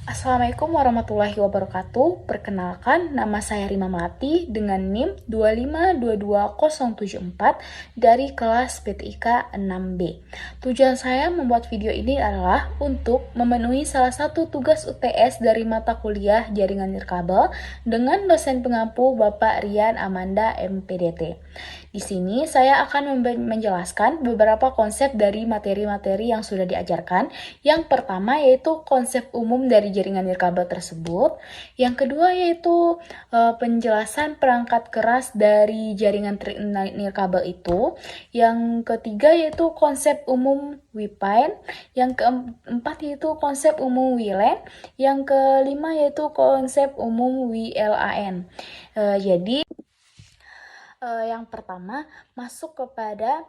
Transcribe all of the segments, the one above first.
Assalamualaikum warahmatullahi wabarakatuh. Perkenalkan, nama saya Rima Melati dengan NIM 2522074 dari kelas PTIK 6B. Tujuan saya membuat video ini adalah untuk memenuhi salah satu tugas UTS dari mata kuliah Jaringan Nirkabel dengan dosen pengampu Bapak Rian Amanda MPDT. Di sini saya akan menjelaskan beberapa konsep dari materi-materi yang sudah diajarkan. Yang pertama yaitu konsep umum dari jaringan nirkabel tersebut. Yang kedua yaitu penjelasan perangkat keras dari jaringan nirkabel itu. Yang ketiga yaitu konsep umum WPIN. Yang keempat yaitu konsep umum WLAN. Yang kelima yaitu konsep umum WLAN. Jadi yang pertama, masuk kepada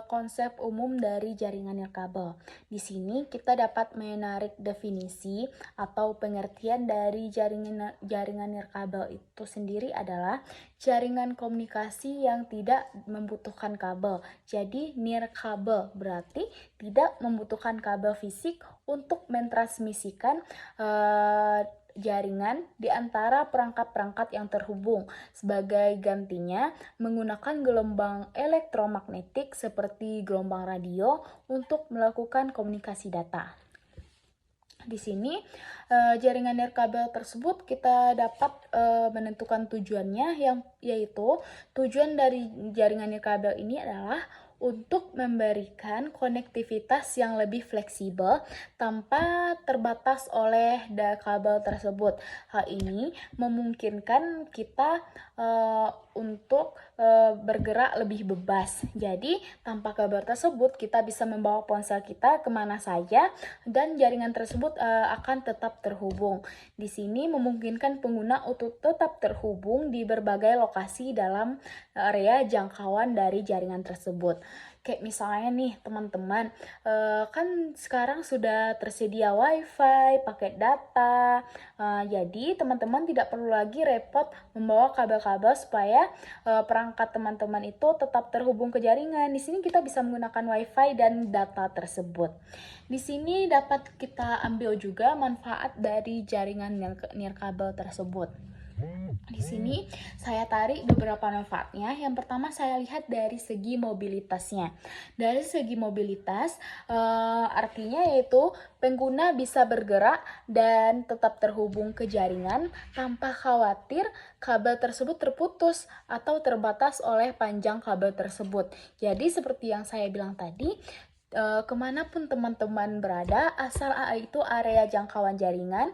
konsep umum dari jaringan nirkabel. Di sini kita dapat menarik definisi atau pengertian dari jaringan nirkabel itu sendiri adalah jaringan komunikasi yang tidak membutuhkan kabel. Jadi nirkabel berarti tidak membutuhkan kabel fisik untuk mentransmisikan jaringan di antara perangkat-perangkat yang terhubung. Sebagai gantinya, menggunakan gelombang elektromagnetik seperti gelombang radio untuk melakukan komunikasi data. Di sini jaringan nirkabel tersebut kita dapat menentukan tujuannya, yaitu tujuan dari jaringan nirkabel ini adalah untuk memberikan konektivitas yang lebih fleksibel tanpa terbatas oleh kabel tersebut. Hal ini memungkinkan kita untuk bergerak lebih bebas. Jadi tanpa kabel tersebut kita bisa membawa ponsel kita kemana saja dan jaringan tersebut akan tetap terhubung. Di sini memungkinkan pengguna untuk tetap terhubung di berbagai lokasi dalam area jangkauan dari jaringan tersebut. Kayak misalnya nih teman-teman, kan sekarang sudah tersedia wifi, paket data, jadi teman-teman tidak perlu lagi repot membawa kabel-kabel supaya perangkat teman-teman itu tetap terhubung ke jaringan. Di sini kita bisa menggunakan wifi dan data tersebut. Di sini dapat kita ambil juga manfaat dari jaringan nirkabel tersebut. Di sini saya tarik beberapa manfaatnya. Yang pertama saya lihat dari segi mobilitasnya. Dari segi mobilitas artinya yaitu pengguna bisa bergerak dan tetap terhubung ke jaringan tanpa khawatir kabel tersebut terputus atau terbatas oleh panjang kabel tersebut. Jadi seperti yang saya bilang tadi, kemanapun teman-teman berada, asal itu area jangkauan jaringan,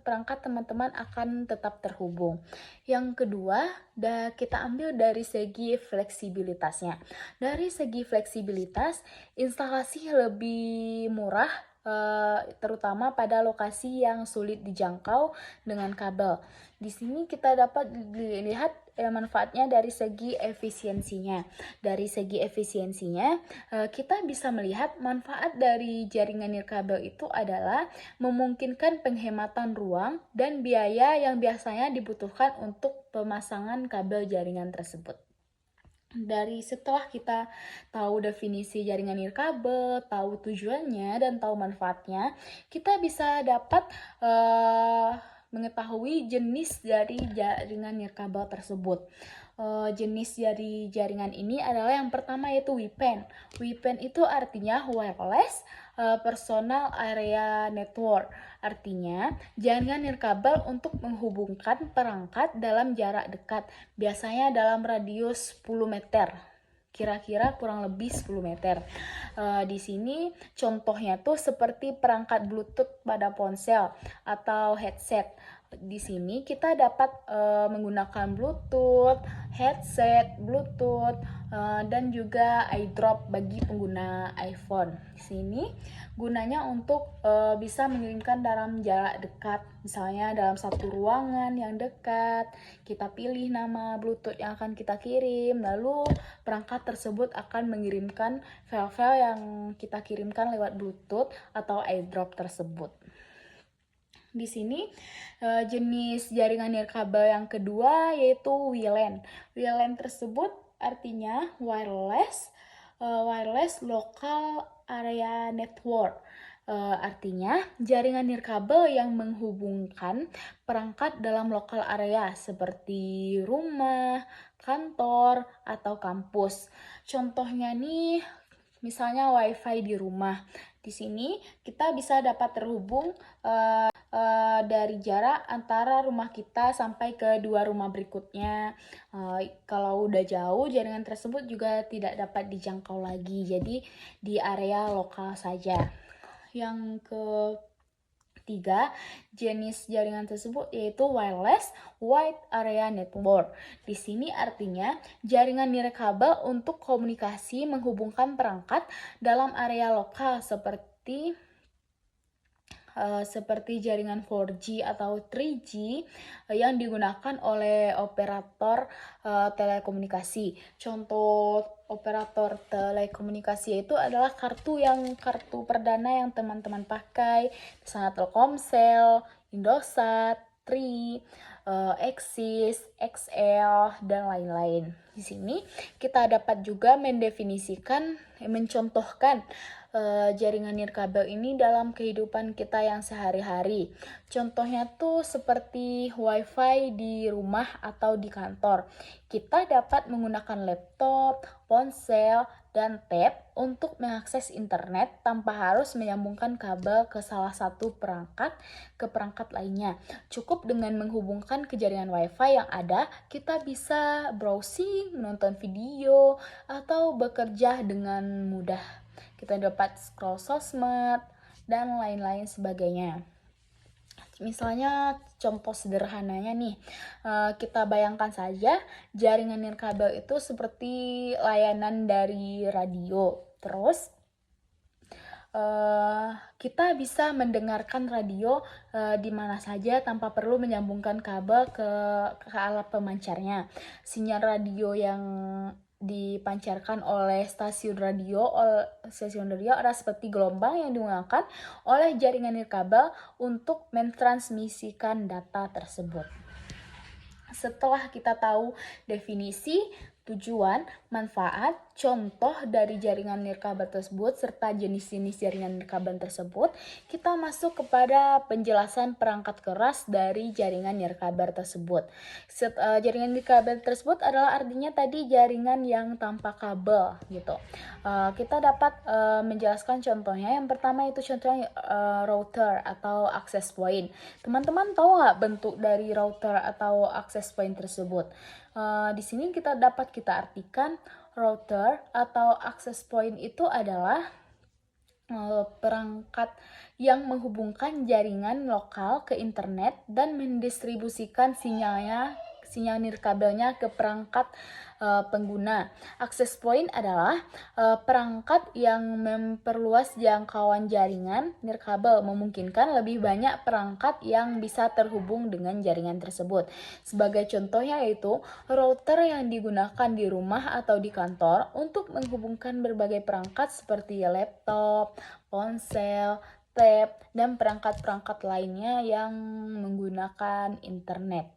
perangkat teman-teman akan tetap terhubung. Yang kedua, kita ambil dari segi fleksibilitasnya. Dari segi fleksibilitas, instalasi lebih murah, terutama pada lokasi yang sulit dijangkau dengan kabel. Di sini kita dapat dilihat manfaatnya dari segi efisiensinya. Dari segi efisiensinya, kita bisa melihat manfaat dari jaringan nirkabel itu adalah memungkinkan penghematan ruang dan biaya yang biasanya dibutuhkan untuk pemasangan kabel jaringan tersebut. Setelah kita tahu definisi jaringan nirkabel, tahu tujuannya dan tahu manfaatnya, kita bisa dapat mengetahui jenis dari jaringan nirkabel tersebut. Jenis dari jaringan ini adalah yang pertama yaitu WPAN. WPAN itu artinya wireless personal area network. Artinya jaringan nirkabel untuk menghubungkan perangkat dalam jarak dekat, biasanya dalam radius 10 meter. Kira-kira kurang lebih 10 meter. Di sini contohnya tuh seperti perangkat Bluetooth pada ponsel atau headset. Di sini kita dapat menggunakan Bluetooth, headset, Bluetooth, dan juga iDrop bagi pengguna iPhone. Di sini gunanya untuk bisa mengirimkan dalam jarak dekat, misalnya dalam satu ruangan yang dekat, kita pilih nama Bluetooth yang akan kita kirim, lalu perangkat tersebut akan mengirimkan file-file yang kita kirimkan lewat Bluetooth atau iDrop tersebut. Di sini jenis jaringan nirkabel yang kedua yaitu WLAN. WLAN tersebut artinya wireless local area network. Artinya, jaringan nirkabel yang menghubungkan perangkat dalam lokal area seperti rumah, kantor, atau kampus. Contohnya nih, misalnya WiFi di rumah. Di sini kita bisa dapat terhubung dari jarak antara rumah kita sampai ke dua rumah berikutnya. Kalau udah jauh, jaringan tersebut juga tidak dapat dijangkau lagi. Jadi di area lokal saja. Yang ketiga, jenis jaringan tersebut yaitu wireless wide area network. Di sini artinya jaringan nirkabel untuk komunikasi menghubungkan perangkat dalam area lokal seperti jaringan 4G atau 3G yang digunakan oleh operator telekomunikasi. Contoh operator telekomunikasi itu adalah kartu perdana yang teman-teman pakai, misalnya Telkomsel, Indosat, Tri, Axis, XL, dan lain-lain. Di sini kita dapat juga mencontohkan jaringan nirkabel ini dalam kehidupan kita yang sehari-hari. Contohnya tuh seperti WiFi di rumah atau di kantor. Kita dapat menggunakan laptop, ponsel, dan tab untuk mengakses internet tanpa harus menyambungkan kabel ke salah satu perangkat ke perangkat lainnya. Cukup dengan menghubungkan ke jaringan WiFi yang ada, kita bisa browsing, menonton video, atau bekerja dengan mudah. Kita dapat scroll sosmed, dan lain-lain sebagainya. Misalnya contoh sederhananya nih, kita bayangkan saja jaringan nirkabel itu seperti layanan dari radio. Terus kita bisa mendengarkan radio di mana saja tanpa perlu menyambungkan kabel ke alat pemancarnya. Sinyal radio yang dipancarkan oleh stasiun radio adalah seperti gelombang yang digunakan oleh jaringan nirkabel untuk mentransmisikan data tersebut. Setelah kita tahu definisi, tujuan, manfaat, contoh dari jaringan nirkabel tersebut, serta jenis-jenis jaringan nirkabel tersebut, kita masuk kepada penjelasan perangkat keras dari jaringan nirkabel tersebut. Jaringan nirkabel tersebut adalah artinya tadi jaringan yang tanpa kabel gitu. Kita dapat menjelaskan contohnya. Yang pertama itu contohnya router atau access point. Teman-teman tahu nggak bentuk dari router atau access point tersebut? Di sini kita artikan router atau access point itu adalah perangkat yang menghubungkan jaringan lokal ke internet dan mendistribusikan sinyal nirkabelnya ke perangkat pengguna. Access point adalah perangkat yang memperluas jangkauan jaringan nirkabel, memungkinkan lebih banyak perangkat yang bisa terhubung dengan jaringan tersebut. Sebagai contohnya yaitu router yang digunakan di rumah atau di kantor untuk menghubungkan berbagai perangkat seperti laptop, ponsel, tab, dan perangkat-perangkat lainnya yang menggunakan internet.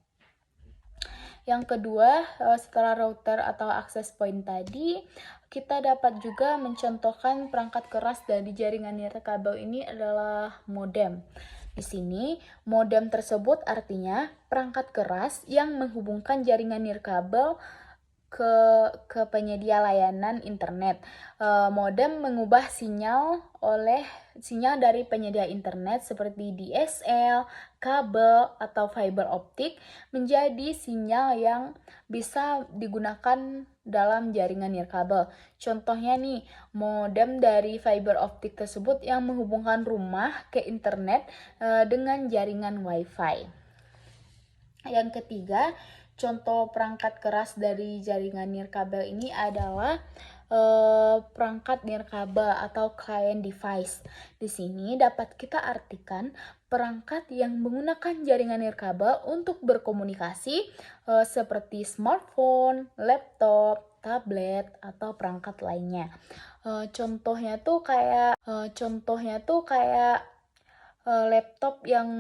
Yang kedua, setelah router atau access point tadi, kita dapat juga mencontohkan perangkat keras dari jaringan nirkabel ini adalah modem. Di sini, modem tersebut artinya perangkat keras yang menghubungkan jaringan nirkabel ke penyedia layanan internet. Modem mengubah sinyal dari penyedia internet seperti DSL, kabel, atau fiber optik menjadi sinyal yang bisa digunakan dalam jaringan nirkabel. Contohnya nih, modem dari fiber optik tersebut yang menghubungkan rumah ke internet dengan jaringan WiFi. Yang ketiga, contoh perangkat keras dari jaringan nirkabel ini adalah perangkat nirkabel atau client device. Di sini dapat kita artikan perangkat yang menggunakan jaringan nirkabel untuk berkomunikasi seperti smartphone, laptop, tablet, atau perangkat lainnya. Contohnya tuh kayak laptop yang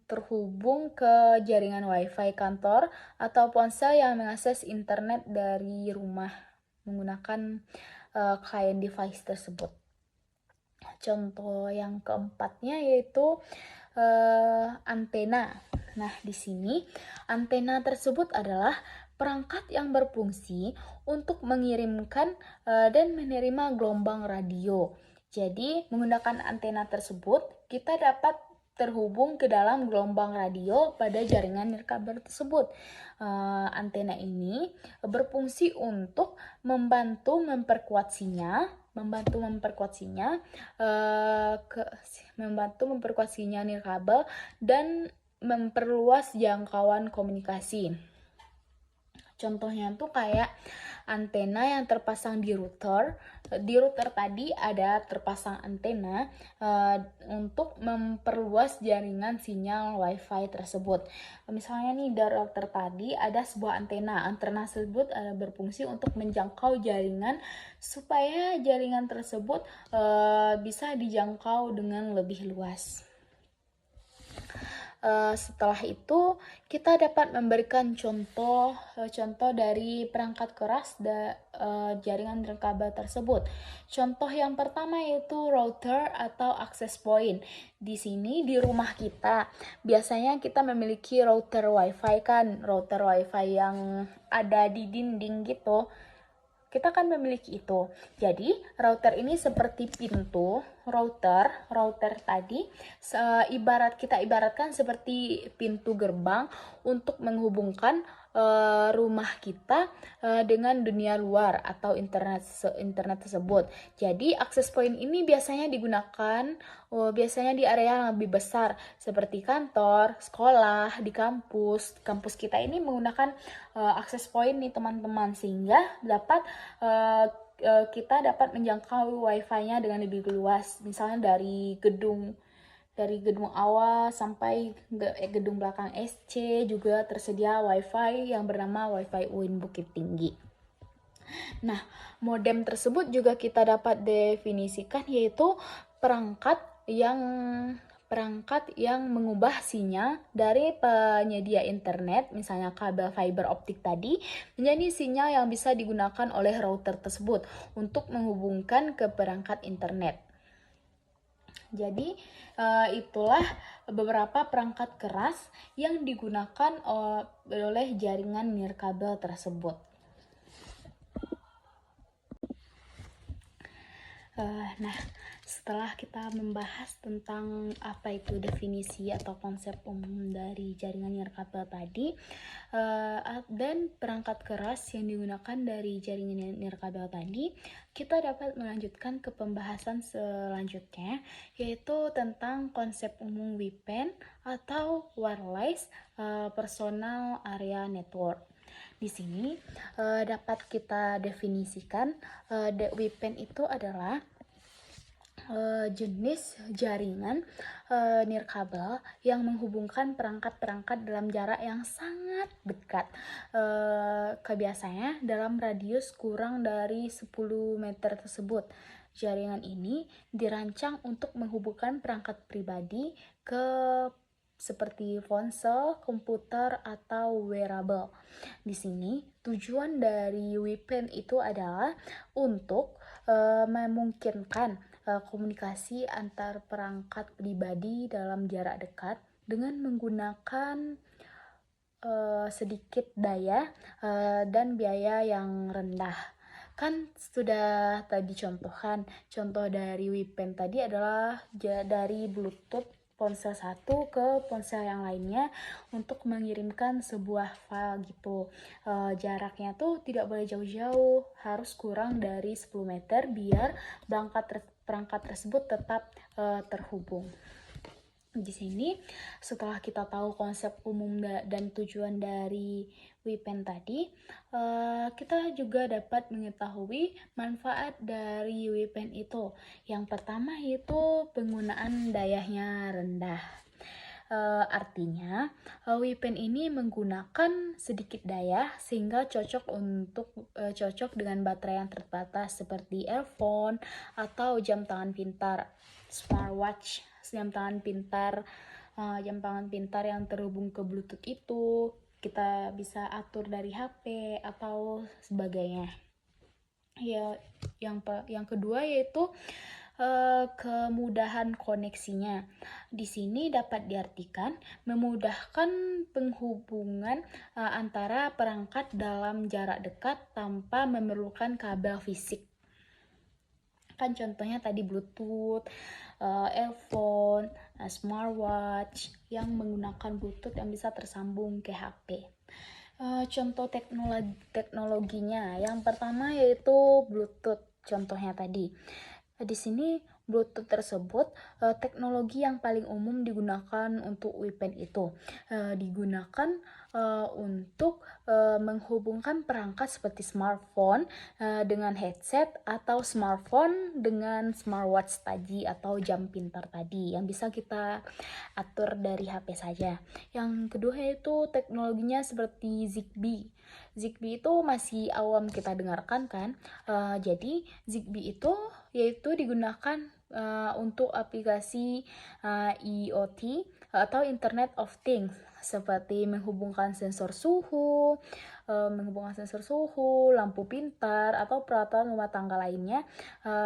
terhubung ke jaringan WiFi kantor atau ponsel yang mengakses internet dari rumah menggunakan client device tersebut. Contoh yang keempatnya yaitu antena. Nah, di sini antena tersebut adalah perangkat yang berfungsi untuk mengirimkan dan menerima gelombang radio. Jadi, menggunakan antena tersebut, kita dapat terhubung ke dalam gelombang radio pada jaringan nirkabel tersebut. Antena ini berfungsi untuk membantu memperkuat sinyal, nirkabel dan memperluas jangkauan komunikasi. Contohnya tuh kayak antena yang terpasang di router. Di router tadi ada terpasang antena untuk memperluas jaringan sinyal WiFi tersebut. Misalnya nih dari router tadi ada sebuah antena. Antena tersebut berfungsi untuk menjangkau jaringan supaya jaringan tersebut bisa dijangkau dengan lebih luas. Setelah itu kita dapat memberikan contoh dari perangkat keras jaringan nirkabel tersebut. Contoh yang pertama yaitu router atau access point. Di sini di rumah kita biasanya kita memiliki router WiFi kan, router WiFi yang ada di dinding gitu. Kita kan memiliki itu. Jadi, router ini seperti pintu. Router tadi kita ibaratkan seperti pintu gerbang untuk menghubungkan rumah kita dengan dunia luar atau internet tersebut. Jadi, access point ini biasanya digunakan biasanya di area yang lebih besar seperti kantor, sekolah, di kampus. Kampus kita ini menggunakan access point nih teman-teman, sehingga kita dapat menjangkau WiFi-nya dengan lebih luas. Misalnya dari gedung awal sampai gedung belakang SC juga tersedia WiFi yang bernama WiFi UIN Bukit Tinggi. Nah, modem tersebut juga kita dapat definisikan yaitu perangkat yang mengubah sinyal dari penyedia internet, misalnya kabel fiber optik tadi, menjadi sinyal yang bisa digunakan oleh router tersebut untuk menghubungkan ke perangkat internet. Jadi, itulah beberapa perangkat keras yang digunakan oleh jaringan nirkabel tersebut. Nah, setelah kita membahas tentang apa itu definisi atau konsep umum dari jaringan nirkabel tadi dan perangkat keras yang digunakan dari jaringan nirkabel tadi, kita dapat melanjutkan ke pembahasan selanjutnya, yaitu tentang konsep umum WPAN atau Wireless Personal Area Network. Di sini dapat kita definisikan WPAN itu adalah jenis jaringan nirkabel yang menghubungkan perangkat-perangkat dalam jarak yang sangat dekat. Kebiasaannya dalam radius kurang dari 10 meter tersebut. Jaringan ini dirancang untuk menghubungkan perangkat pribadi ke seperti ponsel, komputer, atau wearable. Di sini tujuan dari WPAN itu adalah untuk memungkinkan komunikasi antar perangkat pribadi dalam jarak dekat dengan menggunakan sedikit daya dan biaya yang rendah. Kan sudah tadi contoh dari WPAN tadi adalah dari Bluetooth ponsel satu ke ponsel yang lainnya untuk mengirimkan sebuah file gitu. Jaraknya tuh tidak boleh jauh-jauh, harus kurang dari 10 meter biar perangkat tersebut tetap terhubung. Di sini setelah kita tahu konsep umum dan tujuan dari WPAN tadi, kita juga dapat mengetahui manfaat dari WPAN itu. Yang pertama yaitu penggunaan dayanya rendah. Artinya WPAN ini menggunakan sedikit daya sehingga cocok dengan baterai yang terbatas seperti earphone atau jam tangan pintar, smartwatch, jam tangan pintar yang terhubung ke Bluetooth itu kita bisa atur dari HP atau sebagainya. Ya, yang kedua yaitu kemudahan koneksinya. Di sini dapat diartikan memudahkan penghubungan antara perangkat dalam jarak dekat tanpa memerlukan kabel fisik. Kan contohnya tadi Bluetooth, earphone, smartwatch yang menggunakan Bluetooth yang bisa tersambung ke HP. Contoh teknologinya, yang pertama yaitu Bluetooth. Contohnya tadi, di sini Bluetooth tersebut teknologi yang paling umum digunakan untuk WPN itu digunakan untuk menghubungkan perangkat seperti smartphone dengan headset atau smartphone dengan smartwatch tadi atau jam pintar tadi yang bisa kita atur dari HP saja. Yang kedua yaitu teknologinya seperti Zigbee. Zigbee itu masih awam kita dengarkan kan. Jadi Zigbee itu yaitu digunakan untuk aplikasi IoT atau Internet of Things seperti menghubungkan sensor suhu, lampu pintar atau peralatan rumah tangga lainnya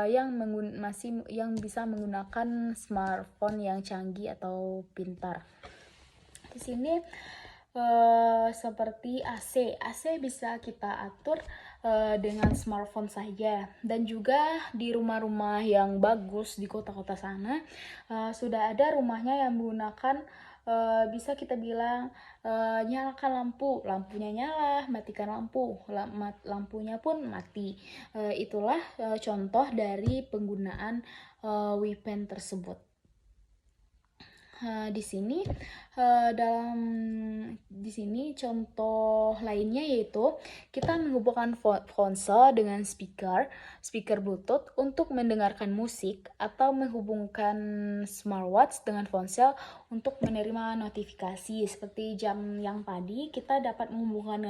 yang bisa menggunakan smartphone yang canggih atau pintar. Di sini seperti AC. AC bisa kita atur dengan smartphone saja, dan juga di rumah-rumah yang bagus di kota-kota sana sudah ada rumahnya yang menggunakan bisa kita bilang nyalakan lampunya nyala, matikan lampunya pun mati. Itulah contoh dari penggunaan WPN tersebut. Di sini contoh lainnya yaitu kita menghubungkan ponsel dengan speaker Bluetooth untuk mendengarkan musik, atau menghubungkan smartwatch dengan ponsel untuk menerima notifikasi. Seperti jam yang tadi kita dapat menghubungkan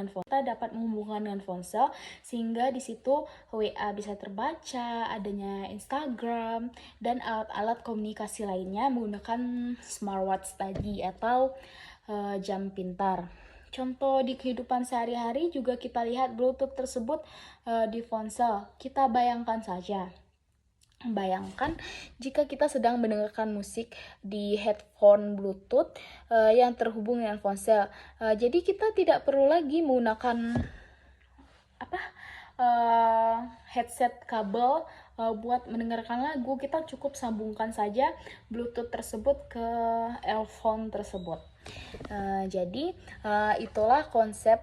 dengan ponsel sehingga di situ WA bisa terbaca, adanya Instagram dan alat-alat komunikasi lainnya menggunakan smartwatch tadi atau jam pintar. Contoh di kehidupan sehari-hari juga kita lihat Bluetooth tersebut di ponsel. Kita bayangkan jika kita sedang mendengarkan musik di headphone Bluetooth yang terhubung dengan ponsel. Jadi kita tidak perlu lagi menggunakan headset kabel buat mendengarkan lagu. Kita cukup sambungkan saja Bluetooth tersebut ke earphone tersebut. Jadi itulah konsep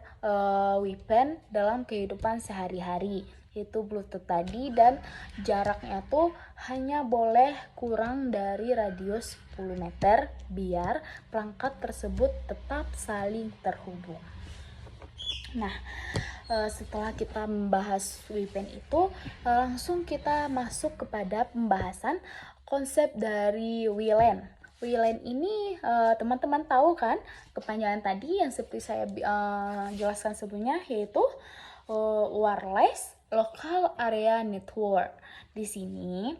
WPN dalam kehidupan sehari-hari, yaitu Bluetooth tadi, dan jaraknya tuh hanya boleh kurang dari radius 10 meter biar perangkat tersebut tetap saling terhubung. Nah, setelah kita membahas WPN itu, langsung kita masuk kepada pembahasan konsep dari WLAN. WLAN ini teman-teman tahu kan kepanjangan tadi yang seperti saya jelaskan sebelumnya, yaitu Wireless Local Area Network. Di sini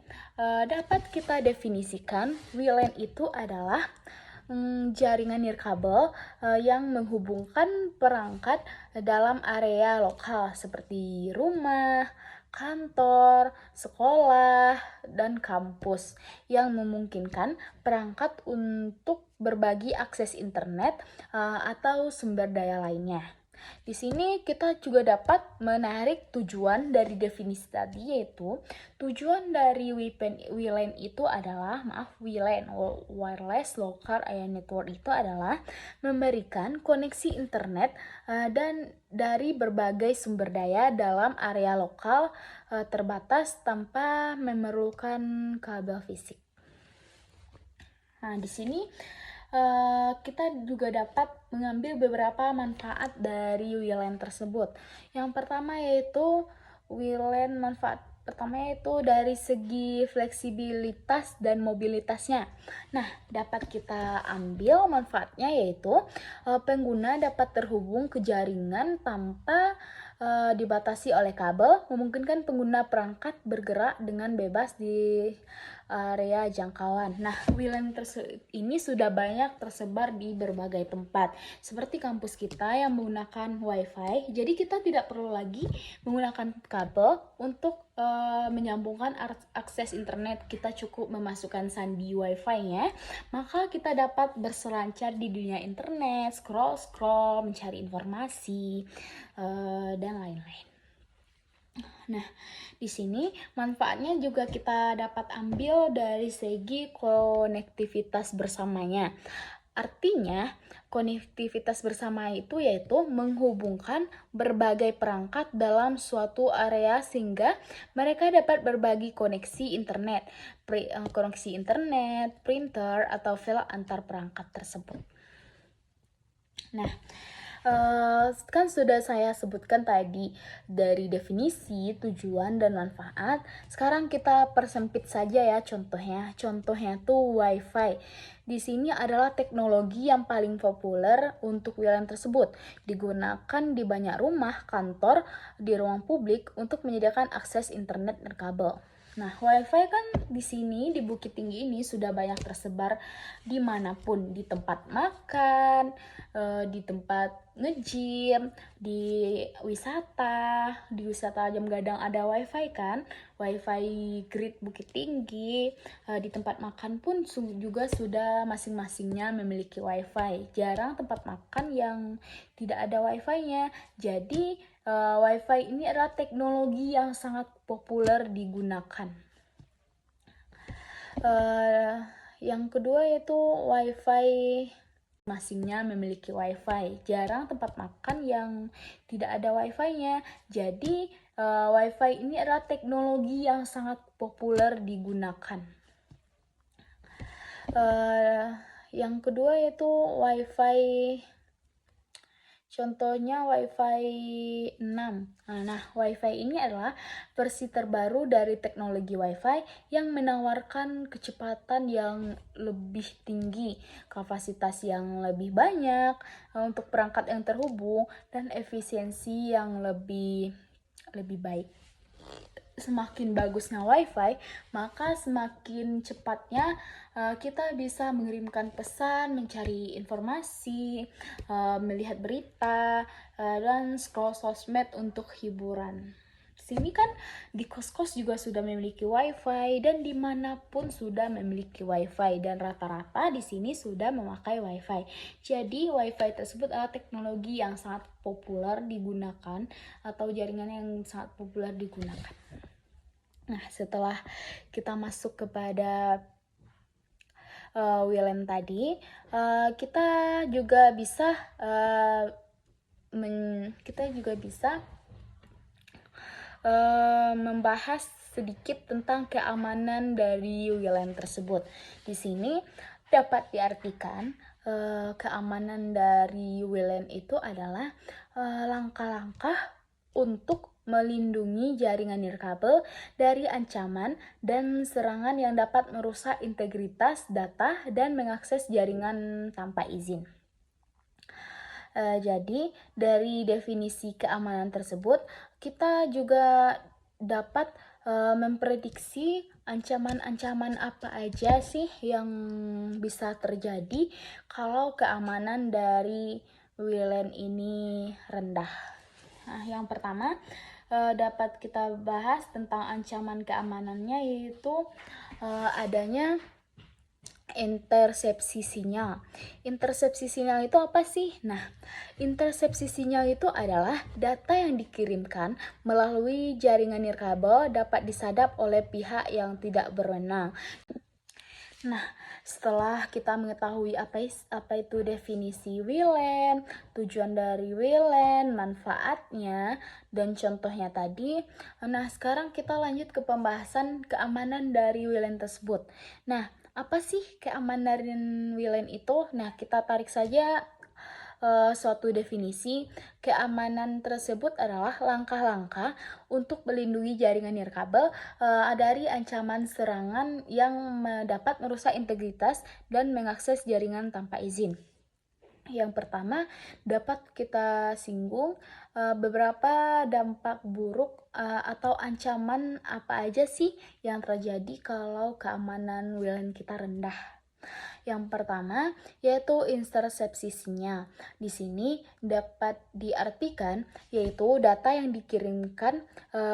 dapat kita definisikan WLAN itu adalah jaringan nirkabel yang menghubungkan perangkat dalam area lokal seperti rumah, kantor, sekolah, dan kampus, yang memungkinkan perangkat untuk berbagi akses internet atau sumber daya lainnya. Di sini kita juga dapat menarik tujuan dari definisi tadi, yaitu tujuan dari WLAN itu adalah, WLAN, Wireless Local Area Network itu adalah memberikan koneksi internet dan dari berbagai sumber daya dalam area lokal terbatas tanpa memerlukan kabel fisik. Nah, di sini kita juga dapat mengambil beberapa manfaat dari WLAN tersebut. Yang pertama yaitu dari segi fleksibilitas dan mobilitasnya. Nah, dapat kita ambil manfaatnya yaitu pengguna dapat terhubung ke jaringan tanpa dibatasi oleh kabel, memungkinkan pengguna perangkat bergerak dengan bebas di area jangkauan. Nah, WLAN ini sudah banyak tersebar di berbagai tempat, seperti kampus kita yang menggunakan WiFi. Jadi kita tidak perlu lagi menggunakan kabel untuk menyambungkan akses internet. Kita cukup memasukkan sandi WiFi-nya, maka kita dapat berselancar di dunia internet, scroll-scroll, mencari informasi, dan lain-lain. Nah, di sini manfaatnya juga kita dapat ambil dari segi konektivitas bersamanya. Artinya, konektivitas bersama itu yaitu menghubungkan berbagai perangkat dalam suatu area sehingga mereka dapat berbagi koneksi internet, printer, atau file antar perangkat tersebut. Nah, kan sudah saya sebutkan tadi dari definisi, tujuan, dan manfaat. Sekarang kita persempit saja ya contohnya. Contohnya tuh WiFi. Di sini adalah teknologi yang paling populer untuk WLAN tersebut. Digunakan di banyak rumah, kantor, di ruang publik untuk menyediakan akses internet nirkabel. Nah, WiFi kan di sini di Bukit Tinggi ini sudah banyak tersebar dimanapun, di tempat makan, di tempat nge-gym, di wisata Jam Gadang ada WiFi kan, WiFi Grid Bukit Tinggi. Di tempat makan pun juga sudah masing-masingnya memiliki WiFi. Jarang tempat makan yang tidak ada WiFi-nya. Jadi WiFi ini adalah teknologi yang sangat populer digunakan. Yang kedua yaitu WiFi, masingnya memiliki WiFi. Jarang tempat makan yang tidak ada WiFi-nya. Jadi WiFi ini adalah teknologi yang sangat populer digunakan. Yang kedua yaitu WiFi, contohnya WiFi 6. Nah, WiFi ini adalah versi terbaru dari teknologi WiFi yang menawarkan kecepatan yang lebih tinggi, kapasitas yang lebih banyak untuk perangkat yang terhubung, dan efisiensi yang lebih baik. Semakin bagusnya WiFi, maka semakin cepatnya kita bisa mengirimkan pesan, mencari informasi, melihat berita, dan scroll sosmed untuk hiburan. Sini kan di kos-kos juga sudah memiliki WiFi, dan dimanapun sudah memiliki WiFi, dan rata-rata di sini sudah memakai WiFi. Jadi WiFi tersebut adalah teknologi yang sangat populer digunakan, atau jaringan yang sangat populer digunakan. Nah, setelah kita masuk kepada WLAN tadi, kita juga bisa membahas sedikit tentang keamanan dari WLAN tersebut. Di sini dapat diartikan keamanan dari WLAN itu adalah langkah-langkah untuk melindungi jaringan nirkabel dari ancaman dan serangan yang dapat merusak integritas data dan mengakses jaringan tanpa izin. Jadi dari definisi keamanan tersebut, kita juga dapat memprediksi ancaman-ancaman apa aja sih yang bisa terjadi kalau keamanan dari WLAN ini rendah. Nah, yang pertama dapat kita bahas tentang ancaman keamanannya, yaitu adanya intersepsi sinyal. Intersepsi sinyal itu apa sih? Nah, intersepsi sinyal itu adalah data yang dikirimkan melalui jaringan nirkabel dapat disadap oleh pihak yang tidak berwenang. Nah, setelah kita mengetahui apa itu definisi WLAN, tujuan dari WLAN, manfaatnya, dan contohnya tadi, nah sekarang kita lanjut ke pembahasan keamanan dari WLAN tersebut. Nah, apa sih keamanan WLAN itu? Nah, kita tarik saja suatu definisi. Keamanan tersebut adalah langkah-langkah untuk melindungi jaringan nirkabel dari ancaman serangan yang dapat merusak integritas dan mengakses jaringan tanpa izin. Yang pertama, dapat kita singgung beberapa dampak buruk atau ancaman apa aja sih yang terjadi kalau keamanan WLAN kita rendah. Yang pertama yaitu intersepsinya. Di sini dapat diartikan yaitu data yang dikirimkan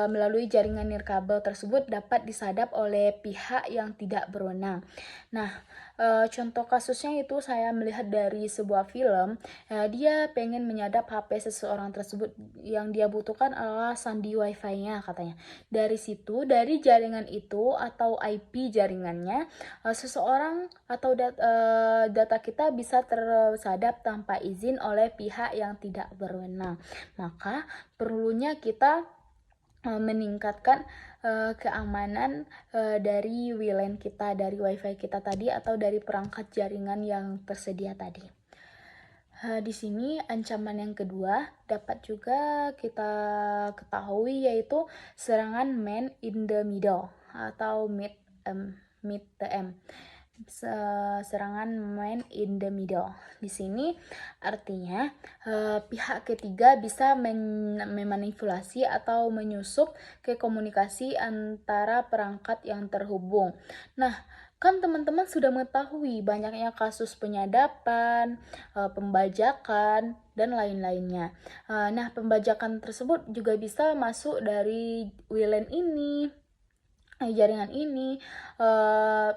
melalui jaringan nirkabel tersebut dapat disadap oleh pihak yang tidak berwenang. Nah, contoh kasusnya itu saya melihat dari sebuah film, dia pengen menyadap HP seseorang tersebut, yang dia butuhkan adalah sandi wifi-nya katanya. Dari situ, dari jaringan itu atau IP jaringannya, seseorang atau data kita bisa tersadap tanpa izin oleh pihak yang tidak berwenang. Maka perlunya kita meningkatkan keamanan dari WLAN kita, dari WiFi kita tadi, atau dari perangkat jaringan yang tersedia tadi. Di sini ancaman yang kedua dapat juga kita ketahui yaitu serangan man in the middle atau mid TM. Serangan man in the middle. Di sini artinya pihak ketiga bisa memanipulasi atau menyusup ke komunikasi antara perangkat yang terhubung. Nah, kan teman-teman sudah mengetahui banyaknya kasus penyadapan, pembajakan, dan lain-lainnya. Nah, pembajakan tersebut juga bisa masuk dari WLAN ini, jaringan ini.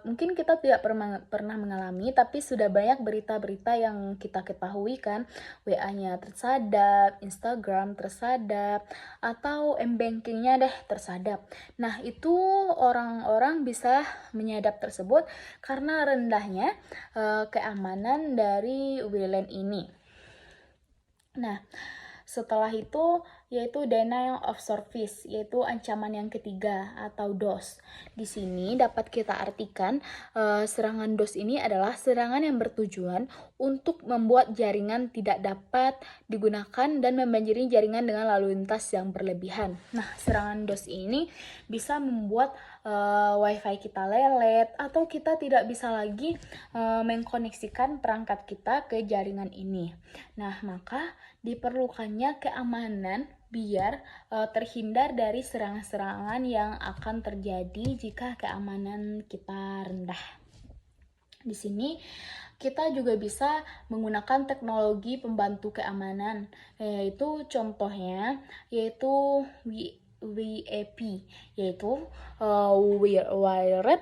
Mungkin kita tidak pernah mengalami, tapi sudah banyak berita-berita yang kita ketahui kan, WA-nya tersadap, Instagram tersadap, atau m-bankingnya deh tersadap. Nah, itu orang-orang bisa menyadap tersebut karena rendahnya keamanan dari WLAN ini. Nah, setelah itu yaitu denial of service, yaitu ancaman yang ketiga atau DOS. Di sini dapat kita artikan serangan DOS ini adalah serangan yang bertujuan untuk membuat jaringan tidak dapat digunakan dan membanjiri jaringan dengan lalu lintas yang berlebihan. Nah, serangan DOS ini bisa membuat WiFi kita lelet atau kita tidak bisa lagi mengkoneksikan perangkat kita ke jaringan ini. Nah, maka diperlukannya keamanan biar terhindar dari serangan-serangan yang akan terjadi jika keamanan kita rendah. Di sini kita juga bisa menggunakan teknologi pembantu keamanan, yaitu contohnya yaitu WEP, yaitu Wired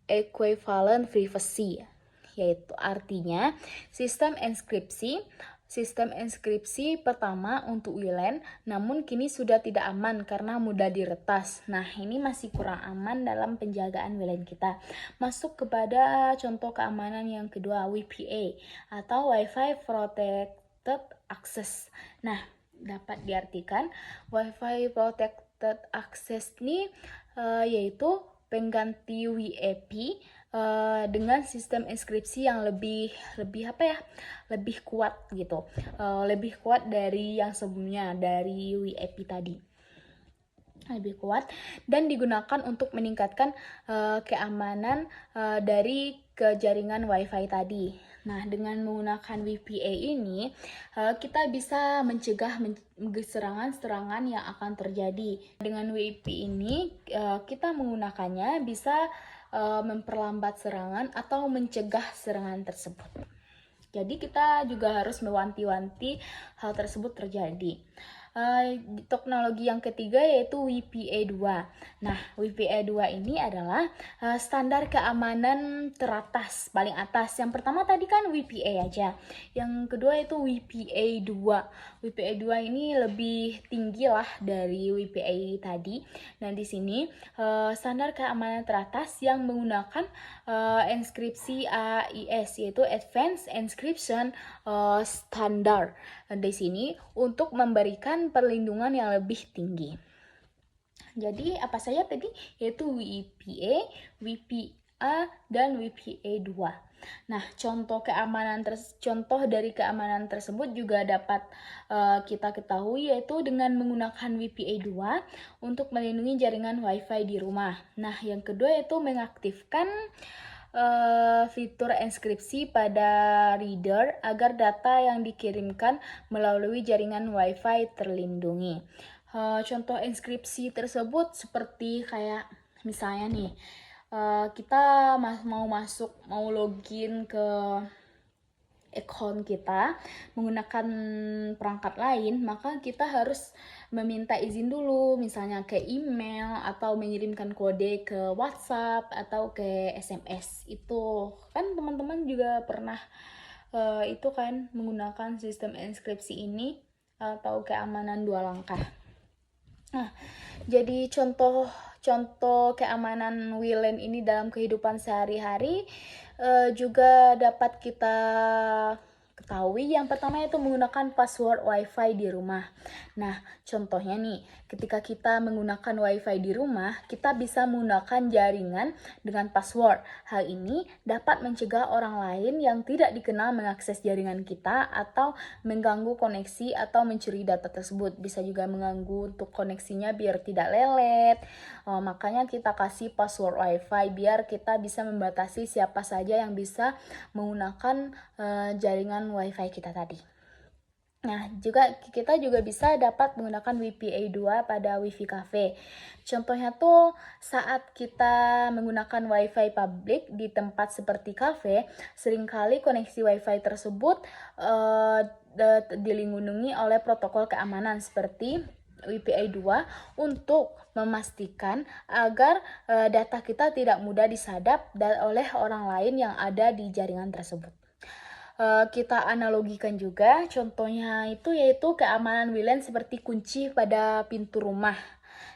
Equivalent Privacy, yaitu artinya Sistem enskripsi pertama untuk WLAN, namun kini sudah tidak aman karena mudah diretas. Nah, ini masih kurang aman dalam penjagaan WLAN kita. Masuk kepada contoh keamanan yang kedua, WPA atau Wi-Fi Protected Access. Nah, dapat diartikan Wi-Fi Protected Access ini yaitu pengganti WEP dengan sistem enskripsi yang lebih kuat gitu, lebih kuat dari yang sebelumnya, dari WEP tadi, lebih kuat dan digunakan untuk meningkatkan keamanan dari jaringan WiFi tadi. Nah, dengan menggunakan WPA ini kita bisa mencegah serangan-serangan yang akan terjadi. Dengan WPA ini kita menggunakannya bisa memperlambat serangan atau mencegah serangan tersebut. Jadi kita juga harus mewanti-wanti hal tersebut terjadi. Teknologi yang ketiga yaitu WPA2. Nah, WPA2 ini adalah standar keamanan teratas, paling atas. Yang pertama tadi kan WPA aja. Yang kedua itu WPA2. WPA2 ini lebih tinggi lah dari WPA tadi. Nah, di sini standar keamanan teratas yang menggunakan enskripsi AES, yaitu Advanced Encryption Standard. Di sini untuk memberikan perlindungan yang lebih tinggi. Jadi apa saja tadi? Yaitu WPA, WPA, dan WPA2. Nah, contoh dari keamanan tersebut juga dapat kita ketahui, yaitu dengan menggunakan WPA2 untuk melindungi jaringan WiFi di rumah. Nah, yang kedua yaitu mengaktifkan fitur enkripsi pada reader agar data yang dikirimkan melalui jaringan Wi-Fi terlindungi. Contoh enkripsi tersebut seperti kayak misalnya nih, kita mau login ke account kita menggunakan perangkat lain, maka kita harus meminta izin dulu, misalnya ke email atau mengirimkan kode ke WhatsApp atau ke SMS. Itu kan teman-teman juga pernah itu kan menggunakan sistem enkripsi ini atau keamanan 2 langkah. Nah, jadi contoh keamanan WLAN ini dalam kehidupan sehari-hari juga dapat kita ketahui. Yang pertama itu menggunakan password Wi-Fi di rumah. Nah, contohnya nih, ketika kita menggunakan Wi-Fi di rumah, kita bisa menggunakan jaringan dengan password. Hal ini dapat mencegah orang lain yang tidak dikenal mengakses jaringan kita atau mengganggu koneksi atau mencuri data tersebut. Bisa juga mengganggu untuk koneksinya biar tidak lelet. Makanya kita kasih password Wi-Fi biar kita bisa membatasi siapa saja yang bisa menggunakan jaringan Wi-Fi kita tadi. Nah, kita juga bisa dapat menggunakan WPA 2 pada Wi-Fi cafe. Contohnya tuh saat kita menggunakan Wi-Fi publik di tempat seperti cafe, seringkali koneksi Wi-Fi tersebut dilindungi oleh protokol keamanan seperti WPA 2 untuk memastikan agar data kita tidak mudah disadap oleh orang lain yang ada di jaringan tersebut. Kita analogikan juga, contohnya itu yaitu keamanan WLAN seperti kunci pada pintu rumah.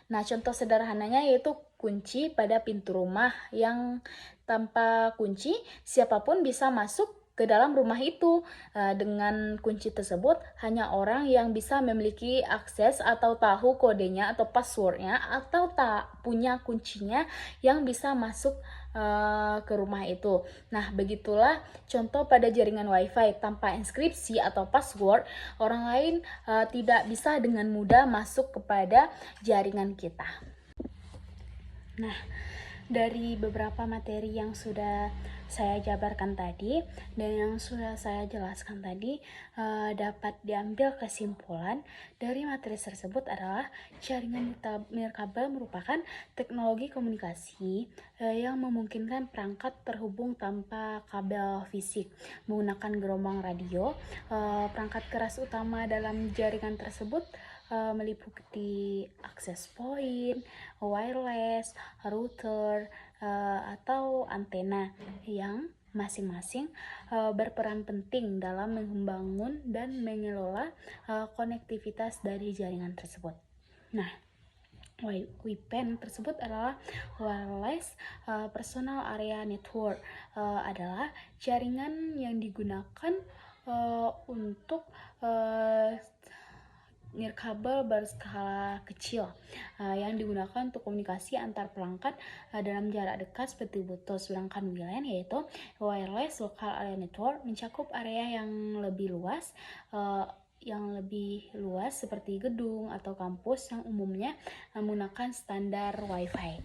Nah, contoh sederhananya yaitu kunci pada pintu rumah yang tanpa kunci siapapun bisa masuk ke dalam rumah itu. Dengan kunci tersebut hanya orang yang bisa memiliki akses atau tahu kodenya atau passwordnya atau tak punya kuncinya yang bisa masuk ke rumah itu. Nah, begitulah contoh pada jaringan Wi-Fi tanpa enkripsi atau password, orang lain tidak bisa dengan mudah masuk kepada jaringan kita. Nah, dari beberapa materi yang sudah saya jabarkan tadi dan yang sudah saya jelaskan tadi, dapat diambil kesimpulan dari materi tersebut adalah jaringan nirkabel merupakan teknologi komunikasi yang memungkinkan perangkat terhubung tanpa kabel fisik menggunakan gelombang radio. Perangkat keras utama dalam jaringan tersebut meliputi access point, wireless, router, atau antena yang masing-masing berperan penting dalam membangun dan mengelola konektivitas dari jaringan tersebut. Nah, WPAN tersebut adalah Wireless Personal Area Network, adalah jaringan yang digunakan untuk nirkabel berskala kecil yang digunakan untuk komunikasi antar perangkat dalam jarak dekat seperti Bluetooth. Sedangkan WLAN yaitu Wireless Local Area Network mencakup area yang lebih luas seperti gedung atau kampus yang umumnya menggunakan standar Wi-Fi.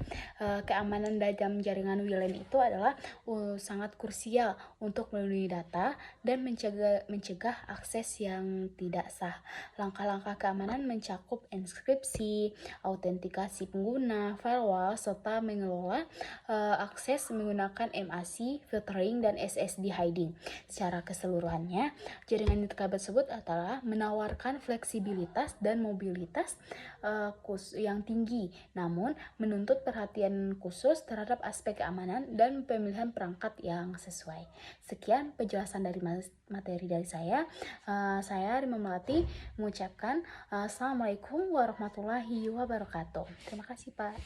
Keamanan dalam jaringan WLAN itu adalah sangat krusial untuk melindungi data dan mencegah akses yang tidak sah. Langkah-langkah keamanan mencakup enkripsi, autentikasi pengguna, firewall, serta mengelola akses menggunakan MAC, filtering, dan SSD hiding. Secara keseluruhannya, jaringan nirkabel tersebut adalah menawarkan fleksibilitas dan mobilitas yang tinggi, namun menuntut perhatian khusus terhadap aspek keamanan dan pemilihan perangkat yang sesuai. Sekian penjelasan dari materi dari saya. Saya Rima Melati mengucapkan Assalamualaikum warahmatullahi wabarakatuh. Terima kasih, Pak.